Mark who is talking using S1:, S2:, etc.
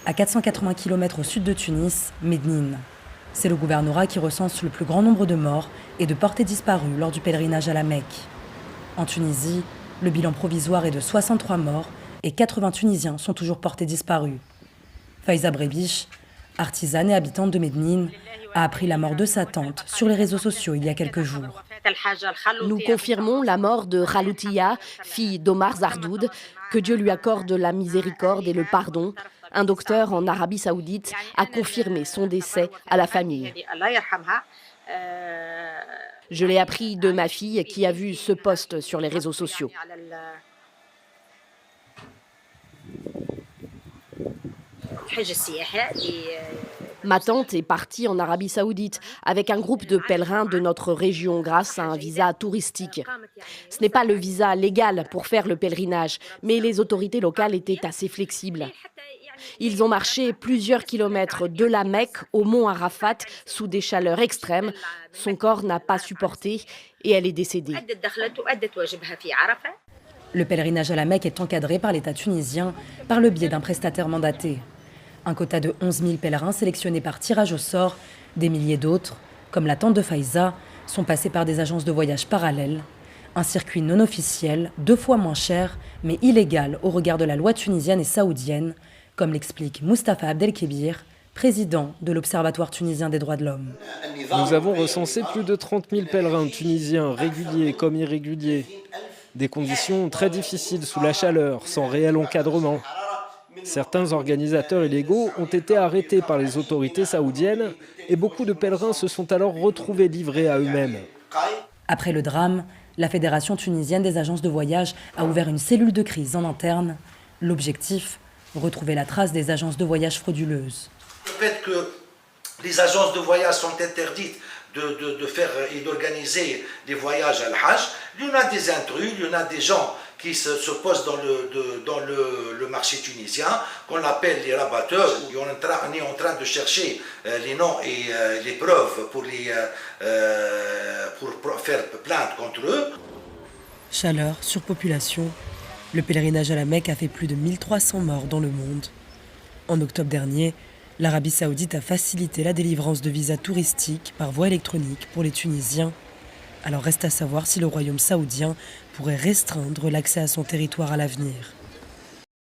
S1: À 480 km au sud de Tunis, Mednine. C'est le gouvernorat qui recense le plus grand nombre de morts et de portés disparus lors du pèlerinage à la Mecque. En Tunisie, le bilan provisoire est de 63 morts et 80 Tunisiens sont toujours portés disparus. Faiza Brebiche, artisane et habitante de Mednine, a appris la mort de sa tante sur les réseaux sociaux il y a quelques jours.
S2: Nous confirmons la mort de Khaloutiya, fille d'Omar Zardoud, que Dieu lui accorde la miséricorde et le pardon. Un docteur en Arabie Saoudite a confirmé son décès à la famille. Je l'ai appris de ma fille qui a vu ce post sur les réseaux sociaux. Ma tante est partie en Arabie Saoudite avec un groupe de pèlerins de notre région grâce à un visa touristique. Ce n'est pas le visa légal pour faire le pèlerinage, mais les autorités locales étaient assez flexibles. Ils ont marché plusieurs kilomètres de la Mecque au mont Arafat sous des chaleurs extrêmes. Son corps n'a pas supporté et elle est décédée.
S1: Le pèlerinage à la Mecque est encadré par l'État tunisien par le biais d'un prestataire mandaté. Un quota de 11 000 pèlerins sélectionnés par tirage au sort, des milliers d'autres, comme la tante de Faiza, sont passés par des agences de voyage parallèles. Un circuit non officiel, 2 fois moins cher, mais illégal au regard de la loi tunisienne et saoudienne, comme l'explique Mustapha Abdelkébir, président de l'Observatoire tunisien des droits de l'homme.
S3: Nous avons recensé plus de 30 000 pèlerins tunisiens, réguliers comme irréguliers. Des conditions très difficiles sous la chaleur, sans réel encadrement. Certains organisateurs illégaux ont été arrêtés par les autorités saoudiennes et beaucoup de pèlerins se sont alors retrouvés livrés à eux-mêmes.
S1: Après le drame, la Fédération tunisienne des agences de voyage a ouvert une cellule de crise en interne. L'objectif, retrouver la trace des agences de voyage frauduleuses.
S4: Le fait que les agences de voyage sont interdites de faire et d'organiser des voyages à l'Hajj, il y en a des intrus, il y en a des gens qui se posent dans le marché tunisien, qu'on appelle les rabatteurs. On est en train de chercher les noms et les preuves pour faire plainte contre eux.
S1: Chaleur, surpopulation, le pèlerinage à la Mecque a fait plus de 1300 morts dans le monde. En octobre dernier, l'Arabie Saoudite a facilité la délivrance de visas touristiques par voie électronique pour les Tunisiens. Alors reste à savoir si le royaume saoudien pourrait restreindre l'accès à son territoire à l'avenir.